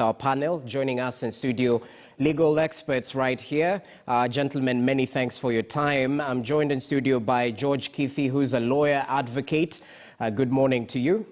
Our panel. Joining us in studio, legal experts right here. Gentlemen, many thanks for your time. I'm joined in studio by George Kithi, who's a lawyer advocate. Good morning to you.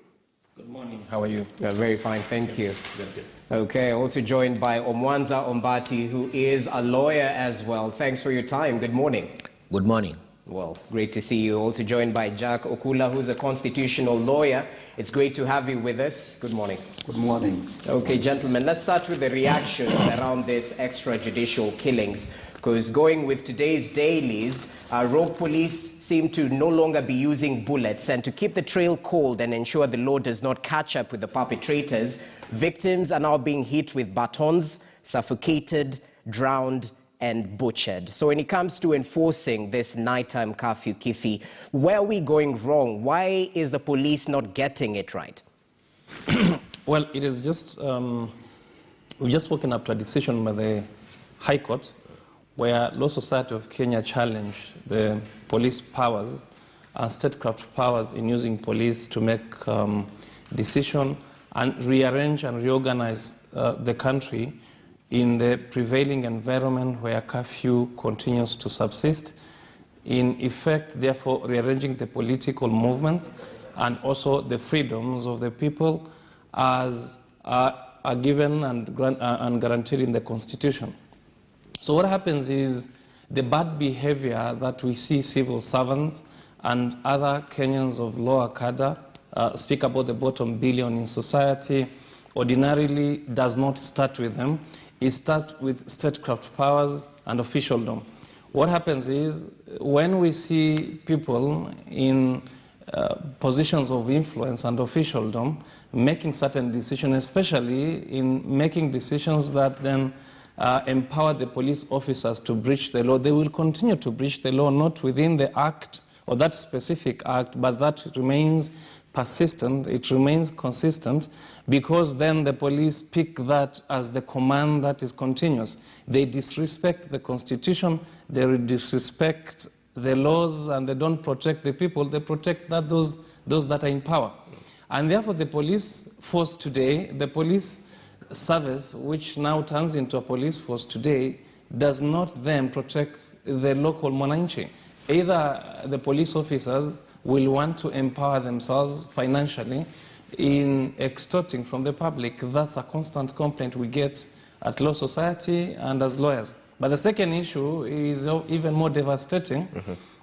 Good morning. How are you? Very fine, thank you. Good. Okay, also joined by Omwanza Ombati, who is a lawyer as well. Thanks for your time. Good morning. Good morning. Well, great to see you. Also joined by Jack Okula, who's a constitutional lawyer. It's great to have you with us. Good morning. Good morning. Okay, gentlemen, let's start with the reactions around this extrajudicial killings. Because going with today's dailies, rogue police seem to no longer be using bullets, and to keep the trail cold and ensure the law does not catch up with the perpetrators, victims are now being hit with batons, suffocated, drowned, and butchered. So when it comes to enforcing this nighttime curfew, Kithi, where are we going wrong? Why is the police not getting it right? Well, it is just, we've just woken up to a decision by the High Court where Law Society of Kenya challenged the police powers and statecraft powers in using police to make decision and rearrange and reorganize the country in the prevailing environment where curfew continues to subsist, in effect, therefore, rearranging the political movements and also the freedoms of the people as are given and guaranteed in the Constitution. So what happens is the bad behavior that we see civil servants and other Kenyans of lower cadre speak about the bottom billion in society ordinarily does not start with them. It starts with statecraft powers and officialdom. What happens is when we see people in positions of influence and officialdom making certain decisions, especially in making decisions that then empower the police officers to breach the law, they will continue to breach the law, not within the act or that specific act, but that remains persistent, it remains consistent, because then the police pick that as the command that is continuous. They disrespect the Constitution, they disrespect the laws, and they don't protect the people, they protect those that are in power. And therefore the police force today, the police service, which now turns into a police force today, does not then protect the local mwananchi. Either the police officers will want to empower themselves financially in extorting from the public. That's a constant complaint we get at Law Society and as lawyers. But the second issue is even more devastating,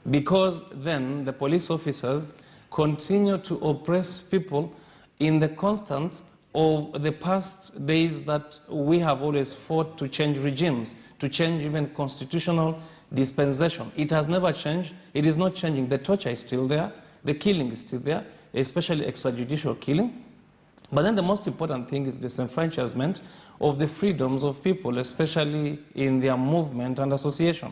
because then the police officers continue to oppress people in the constant of the past days that we have always fought to change regimes, to change even constitutional dispensation. It has never changed. It is not changing. The torture is still there. The killing is still there, especially extrajudicial killing. But then the most important thing is the disenfranchisement of the freedoms of people, especially in their movement and association.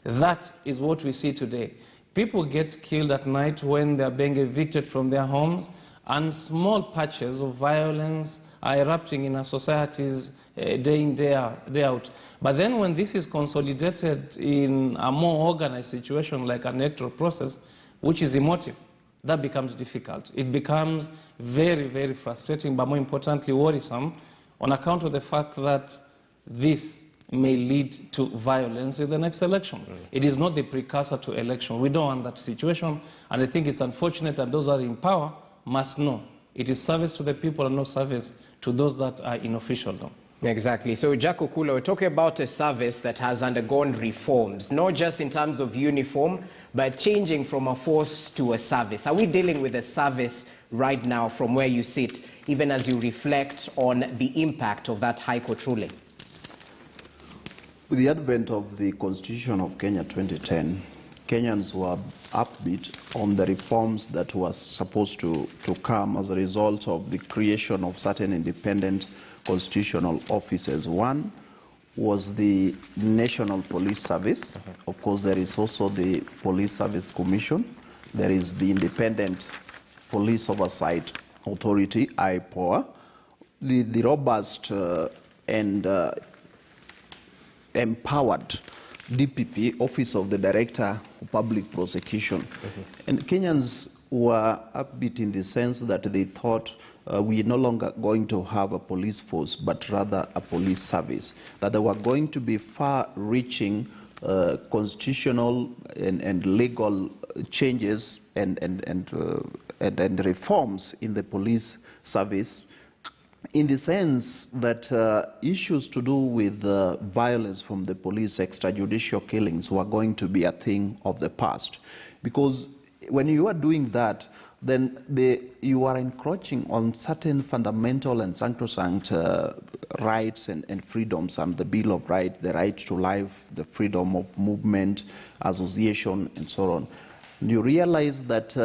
That is what we see today. People get killed at night when they are being evicted from their homes, and small patches of violence are erupting in our societies day in, day out. But then when this is consolidated in a more organized situation like an electoral process, which is emotive, that becomes difficult. It becomes very, very frustrating, but more importantly worrisome, on account of the fact that this may lead to violence in the next election. It is not the precursor to election. We don't want that situation, and I think it's unfortunate that those that are in power must know it is service to the people and no service to those that are in officialdom. Exactly. So, Jack Okula, we're talking about a service that has undergone reforms, not just in terms of uniform, but changing from a force to a service. Are we dealing with a service right now from where you sit, even as you reflect on the impact of that High Court ruling? With the advent of the Constitution of Kenya 2010, Kenyans were upbeat on the reforms that were supposed to come as a result of the creation of certain independent constitutional offices. One was the National Police Service. Of course, there is also the Police Service Commission. There is the Independent Police Oversight Authority, IPOA. The robust and empowered DPP, Office of the Director of Public Prosecution. And Kenyans were upbeat in the sense that they thought we're no longer going to have a police force, but rather a police service, that there were going to be far-reaching constitutional and legal changes and reforms in the police service, in the sense that issues to do with violence from the police, extrajudicial killings, were going to be a thing of the past. Because when you are doing that, then you are encroaching on certain fundamental and sacrosanct rights and freedoms, and the Bill of Rights, the right to life, the freedom of movement, association, and so on. And you realize that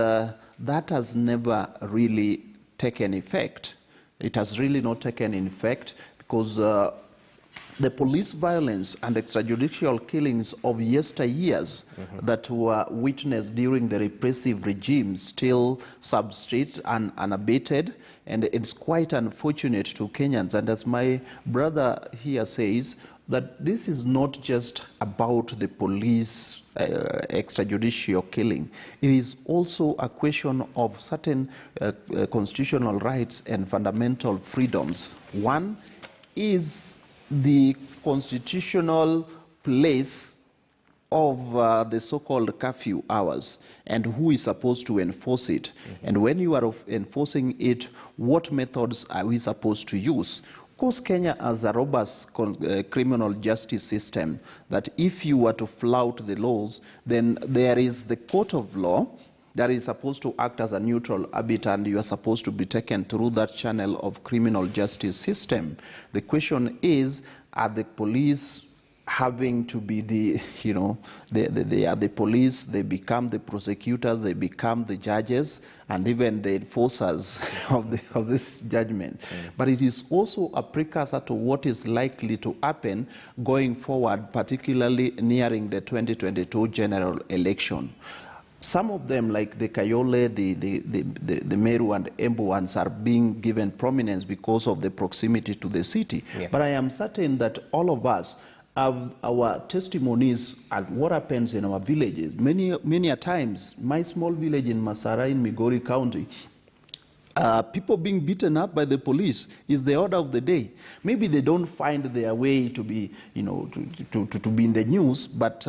that has never really taken effect. It has really not taken effect because the police violence and extrajudicial killings of yesteryears that were witnessed during the repressive regime still subsist and unabated, and it's quite unfortunate to Kenyans. And as my brother here says, that this is not just about the police extrajudicial killing. It is also a question of certain constitutional rights and fundamental freedoms. One is the constitutional place of the so-called curfew hours and who is supposed to enforce it. And when you are enforcing it, what methods are we supposed to use? Of course, Kenya has a robust criminal justice system that if you were to flout the laws, then there is the court of law that is supposed to act as a neutral arbiter, and you are supposed to be taken through that channel of criminal justice system. The question is, are the police having to be the, they are the police, they become the prosecutors, they become the judges, and even the enforcers of this judgment. But it is also a precursor to what is likely to happen going forward, particularly nearing the 2022 general election. Some of them, like the Kayole, the Meru and Embu ones, are being given prominence because of the proximity to the city. Yeah. But I am certain that all of us have our testimonies at what happens in our villages. Many a times, my small village in Masara in Migori County, people being beaten up by the police is the order of the day. Maybe they don't find their way to be, to be in the news, but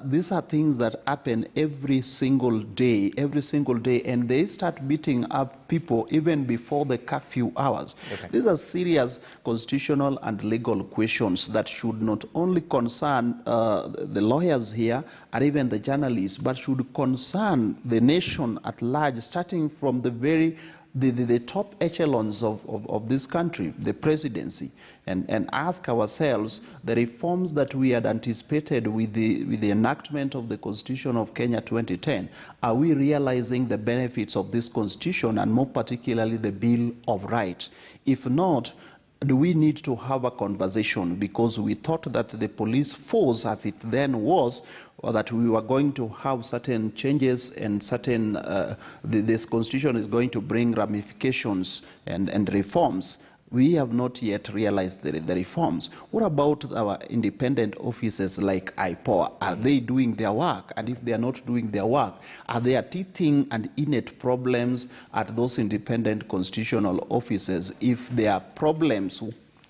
these are things that happen every single day, and they start beating up people even before the curfew hours. Okay. These are serious constitutional and legal questions that should not only concern the lawyers here and even the journalists, but should concern the nation at large, starting from the top echelons of this country, the presidency, and ask ourselves the reforms that we had anticipated with the enactment of the Constitution of Kenya 2010. Are we realizing the benefits of this Constitution, and more particularly the Bill of Rights? If not, do we need to have a conversation? Because we thought that the police force, as it then was, or that we were going to have certain changes and certain, this Constitution is going to bring ramifications and reforms. We have not yet realized the reforms. What about our independent offices like IPOA? Are they doing their work? And if they are not doing their work, are there teething and innate problems at those independent constitutional offices? If there are problems,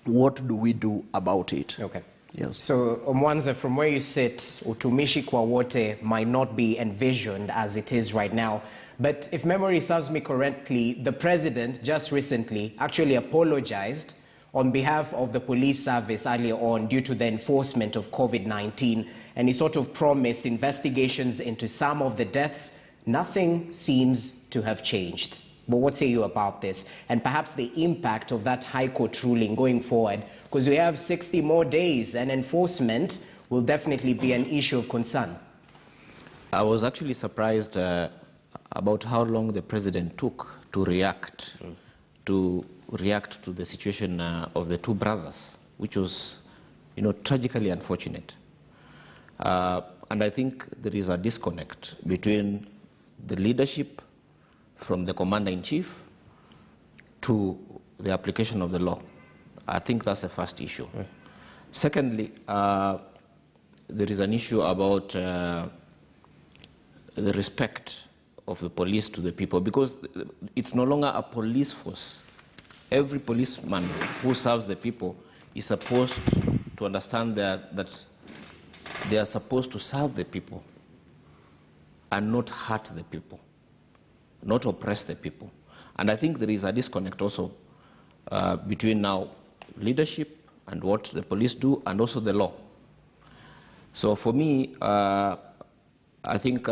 what do we do about it? Okay. Yes. So, Mwanza, from where you sit, utumishi kwa wote might not be envisioned as it is right now. But if memory serves me correctly, the president just recently actually apologized on behalf of the police service earlier on due to the enforcement of COVID-19. And he sort of promised investigations into some of the deaths. Nothing seems to have changed. But what say you about this? And perhaps the impact of that High Court ruling going forward, because we have 60 more days and enforcement will definitely be an issue of concern. I was actually surprised about how long the president took to react to the situation of the two brothers, which was, tragically unfortunate. And I think there is a disconnect between the leadership from the commander-in-chief to the application of the law. I think that's the first issue. Right. Secondly, there is an issue about the respect of the police to the people, because it's no longer a police force every policeman who serves the people is supposed to understand that they are supposed to serve the people and not hurt the people, not oppress the people. And I think there is a disconnect also between now leadership and what the police do and also the law. So for me, I think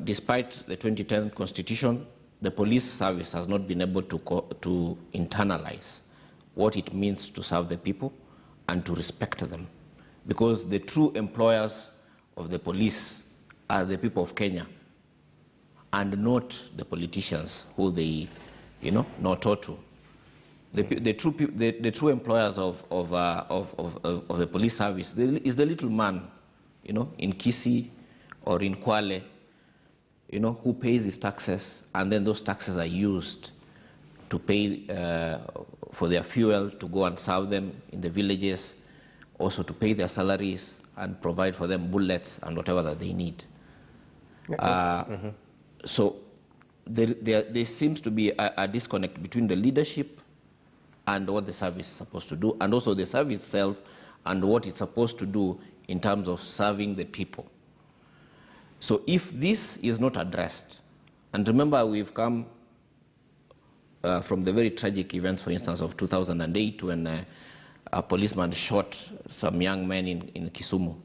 despite the 2010 Constitution, the police service has not been able to internalize what it means to serve the people and to respect them. Because the true employers of the police are the people of Kenya and not the politicians who they, not taught to. The true employers of the police service is the little man, in Kisii or in Kwale, who pays his taxes, and then those taxes are used to pay for their fuel, to go and serve them in the villages, also to pay their salaries and provide for them bullets and whatever that they need. So there seems to be a disconnect between the leadership and what the service is supposed to do, and also the service itself and what it's supposed to do in terms of serving the people. So if this is not addressed, and remember we've come from the very tragic events, for instance, of 2008 when a policeman shot some young men in Kisumu,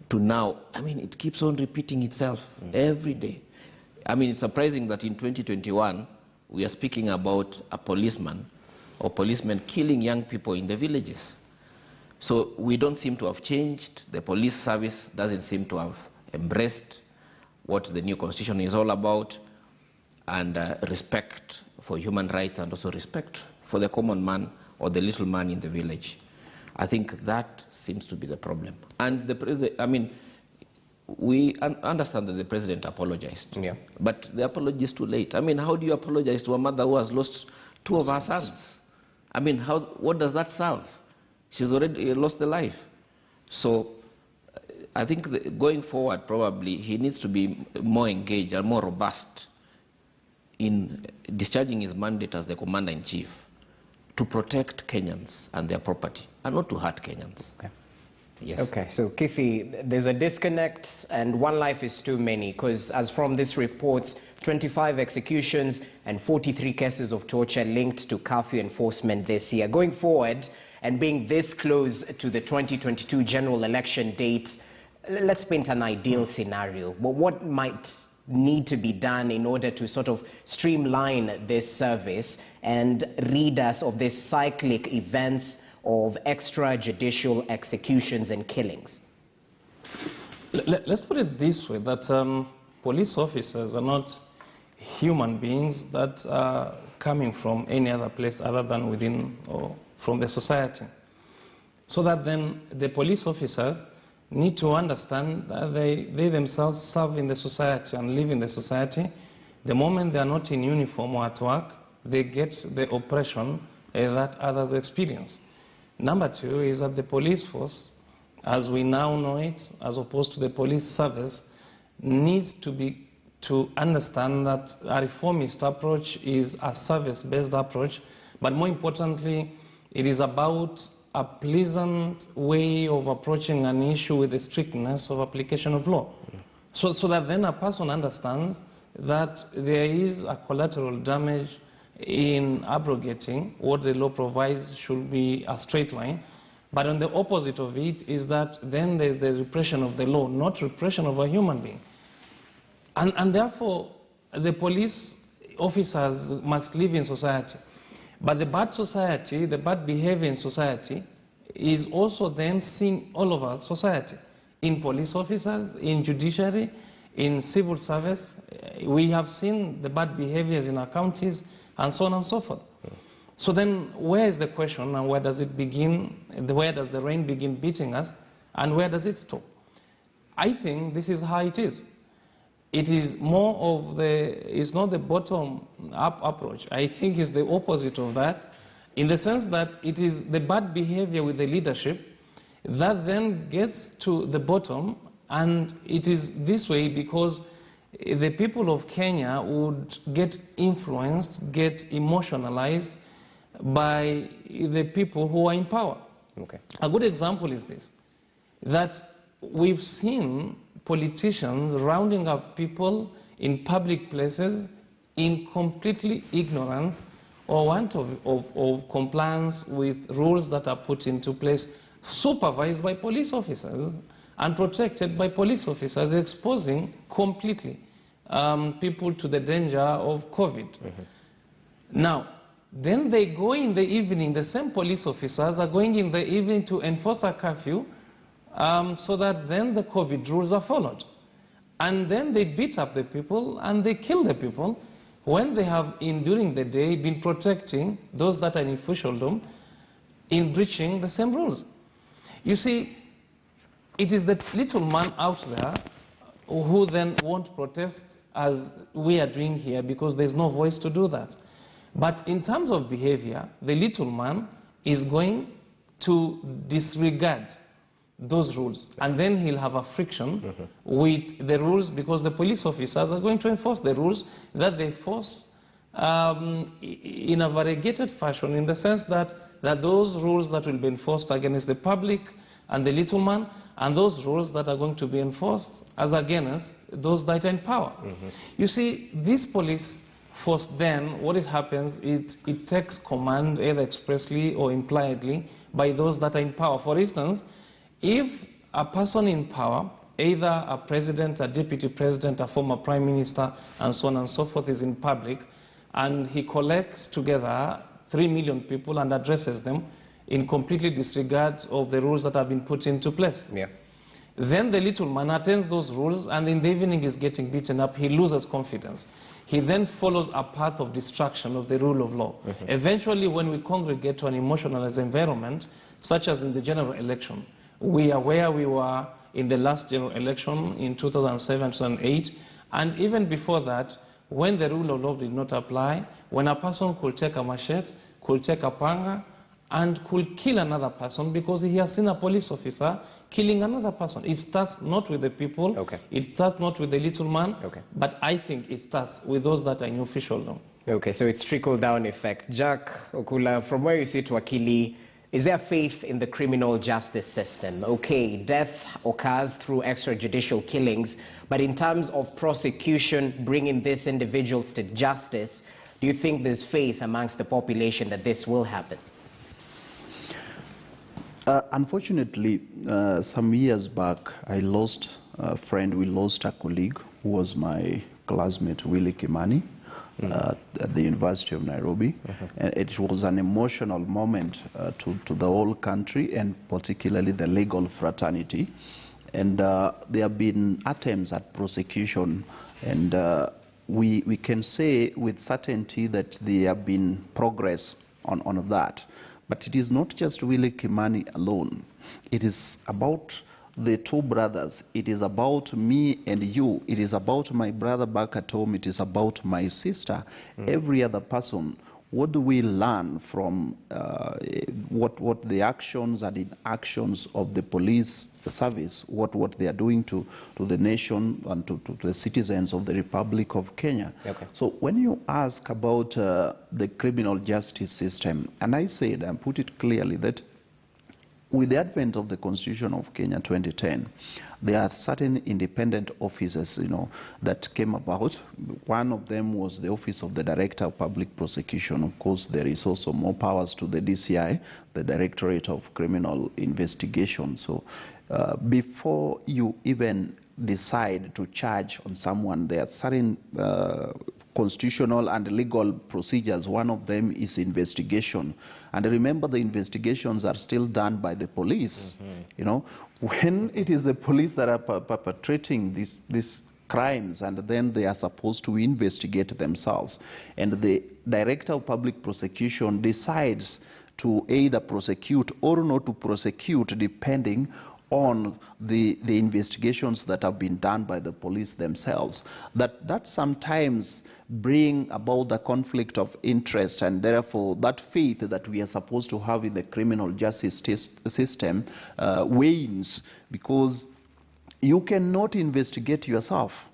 to now, it keeps on repeating itself every day. It's surprising that in 2021, we are speaking about a policeman or policemen killing young people in the villages. So we don't seem to have changed. The police service doesn't seem to have embraced what the new constitution is all about, and respect for human rights and also respect for the common man or the little man in the village. I think that seems to be the problem. And the president, we understand that the president apologized, but the apology is too late. How do you apologize to a mother who has lost 2 of her sons? What does that serve? She's already lost a life. So I think going forward, probably, he needs to be more engaged and more robust in discharging his mandate as the commander-in-chief to protect Kenyans and their property, and not to hurt Kenyans. Okay. Yes. Okay, so Kithi, there's a disconnect, and one life is too many, because as from this report, 25 executions and 43 cases of torture linked to curfew enforcement this year. Going forward, and being this close to the 2022 general election date, let's paint an ideal scenario. But what might need to be done in order to sort of streamline this service and rid us of these cyclic events of extrajudicial executions and killings? Let's put it this way, that police officers are not human beings that are coming from any other place other than within or from the society. So that then the police officers need to understand that they themselves serve in the society and live in the society. The moment they are not in uniform or at work, they get the oppression that others experience. Number 2 is that the police force, as we now know it, as opposed to the police service, needs to understand that a reformist approach is a service-based approach, but more importantly, it is about a pleasant way of approaching an issue with the strictness of application of law. So that then a person understands that there is a collateral damage in abrogating what the law provides should be a straight line. But on the opposite of it is that then there's the repression of the law, not repression of a human being. And therefore, the police officers must live in society. But the bad society, the bad behavior in society, is also then seen all over society. In police officers, in judiciary, in civil service. We have seen the bad behaviors in our counties, and so on and so forth. So then, where is the question, and where does it begin? Where does the rain begin beating us, and where does it stop? I think this is how it is. It is more of it's not the bottom-up approach. I think it's the opposite of that, in the sense that it is the bad behavior with the leadership that then gets to the bottom, and it is this way because the people of Kenya would get influenced, get emotionalized, by the people who are in power. Okay. A good example is this, that we've seen politicians rounding up people in public places in completely ignorance or want of compliance with rules that are put into place, supervised by police officers and protected by police officers, exposing completely people to the danger of COVID. Now, then they go in the evening, the same police officers are going in the evening to enforce a curfew so that then the COVID rules are followed. And then they beat up the people and they kill the people when they have, during the day, been protecting those that are in officialdom in breaching the same rules. You see, it is the little man out there who then won't protest as we are doing here because there's no voice to do that. But in terms of behavior, the little man is going to disregard those rules, and then he'll have a friction with the rules because the police officers are going to enforce the rules that they force in a variegated fashion, in the sense that those rules that will be enforced against the public and the little man, and those rules that are going to be enforced as against those that are in power. You see, this police force then, what it happens is it takes command either expressly or impliedly by those that are in power. For instance, if a person in power, either a president, a deputy president, a former prime minister, and so on and so forth, is in public, and he collects together 3 million people and addresses them in completely disregard of the rules that have been put into place. Yeah. Then the little man attends those rules, and in the evening is getting beaten up. He loses confidence. He then follows a path of destruction of the rule of law. Eventually, when we congregate to an emotionalized environment, such as in the general election, we are where we were in the last general election in 2007, 2008, and even before that, when the rule of law did not apply, when a person could take a machete, could take a panga, and could kill another person because he has seen a police officer killing another person. It starts not with the people, it starts not with the little man, but I think it starts with those that are in officialdom. Okay, so it's trickle-down effect. Jack Okula, from where you sit, Wakili, is there faith in the criminal justice system? Okay, death occurs through extrajudicial killings, but in terms of prosecution, bringing these individuals to justice, do you think there's faith amongst the population that this will happen? Unfortunately, some years back, I lost a friend. We lost a colleague who was my classmate, Willie Kimani, at the University of Nairobi. And it was an emotional moment to the whole country, and particularly the legal fraternity. And there have been attempts at prosecution, and we can say with certainty that there have been progress on that. But it is not just Willie Kimani alone. It is about the two brothers. It is about me and you. It is about my brother back at home. It is about my sister. Every other person. What do we learn from what the actions and inactions of the police service, what they are doing to the nation and to the citizens of the Republic of Kenya? So when you ask about the criminal justice system, and I said and put it clearly that with the advent of the Constitution of Kenya 2010, there are certain independent offices, that came about. One of them was the Office of the Director of Public Prosecution. Of course, there is also more powers to the DCI, the Directorate of Criminal Investigation. So before you even decide to charge on someone, there are certain constitutional and legal procedures. One of them is investigation. And remember, the investigations are still done by the police. When it is the police that are perpetrating these crimes, and then they are supposed to investigate themselves, and the Director of Public Prosecution decides to either prosecute or not to prosecute, depending on the investigations that have been done by the police themselves, that sometimes bring about the conflict of interest, and therefore that faith that we are supposed to have in the criminal justice system wanes, because you cannot investigate yourself.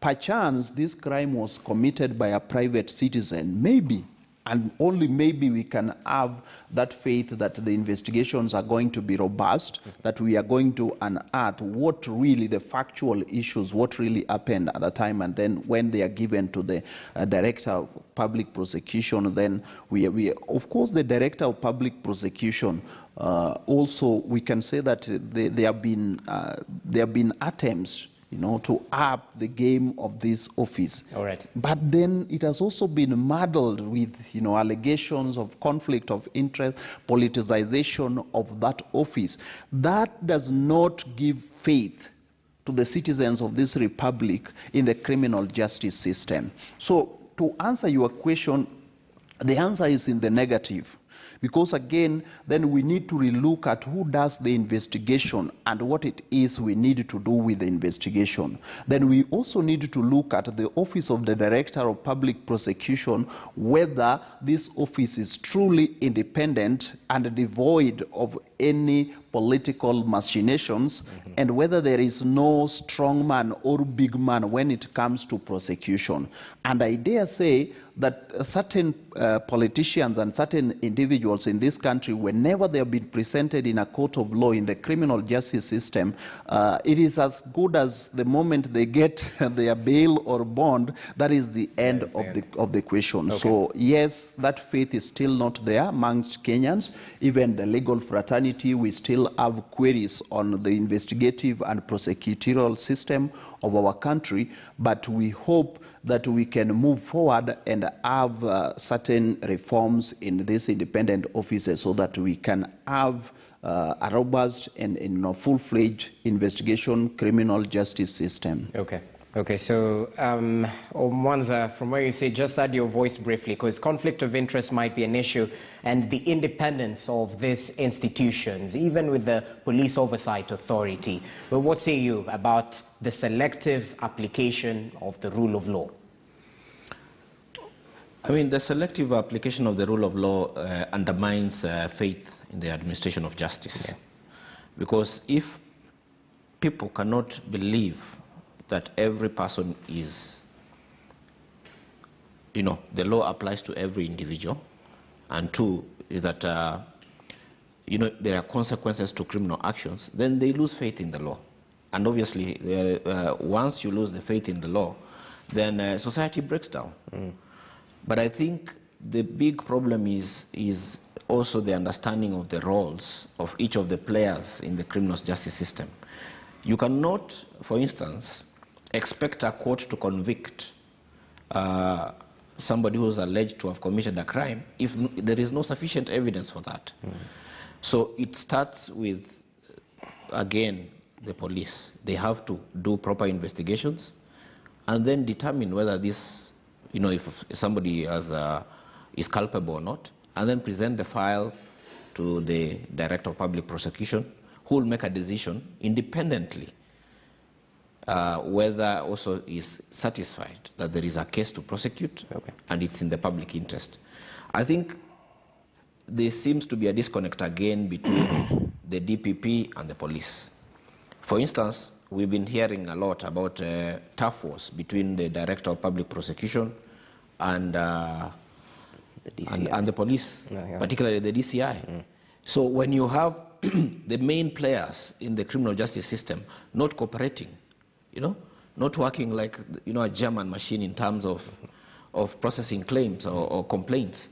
Perchance this crime was committed by a private citizen, maybe, And only maybe we can have that faith that the investigations are going to be robust, that we are going to unearth what really the factual issues, what really happened at the time, and then when they are given to the Director of Public Prosecution, then we of course, the Director of Public Prosecution also, we can say that there have been attempts, to up the game of this office. All right. But then it has also been muddled with, allegations of conflict of interest, politicization of that office. That does not give faith to the citizens of this republic in the criminal justice system. So to answer your question, the answer is in the negative. Because again, then we need to relook at who does the investigation and what it is we need to do with the investigation. Then we also need to look at the Office of the Director of Public Prosecution, whether this office is truly independent and devoid of any political machinations, and whether there is no strong man or big man when it comes to prosecution. And I dare say that certain politicians and certain individuals in this country, whenever they have been presented in a court of law in the criminal justice system, it is as good as the moment they get their bail or bond, that is the end of the question. Okay. So yes, that faith is still not there amongst Kenyans. Even the legal fraternity, we still have queries on the investigative and prosecutorial system of our country, but we hope that we can move forward and have certain reforms in these independent offices so that we can have a robust and full-fledged investigation criminal justice system. Okay. Okay, so Mwanza, from where you say, just add your voice briefly, because conflict of interest might be an issue, and the independence of these institutions, even with the Police Oversight Authority. But what say you about the selective application of the rule of law? I mean, the selective application of the rule of law undermines faith in the administration of justice. Yeah. Because if people cannot believe that every person is, the law applies to every individual, and two, is that, there are consequences to criminal actions, then they lose faith in the law. And obviously, once you lose the faith in the law, then society breaks down. But I think the big problem is also the understanding of the roles of each of the players in the criminal justice system. You cannot, for instance, expect a court to convict somebody who is alleged to have committed a crime if there is no sufficient evidence for that. So it starts with, again, the police. They have to do proper investigations and then determine whether this, if somebody is culpable or not, and then present the file to the Director of Public Prosecution, who will make a decision independently whether also is satisfied that there is a case to prosecute, and it's in the public interest. I think there seems to be a disconnect again between the DPP and the police. For instance, we've been hearing a lot about tough wars between the Director of Public Prosecution and the police, particularly the DCI. So when you have the main players in the criminal justice system not cooperating, not working like a German machine in terms of processing claims or complaints,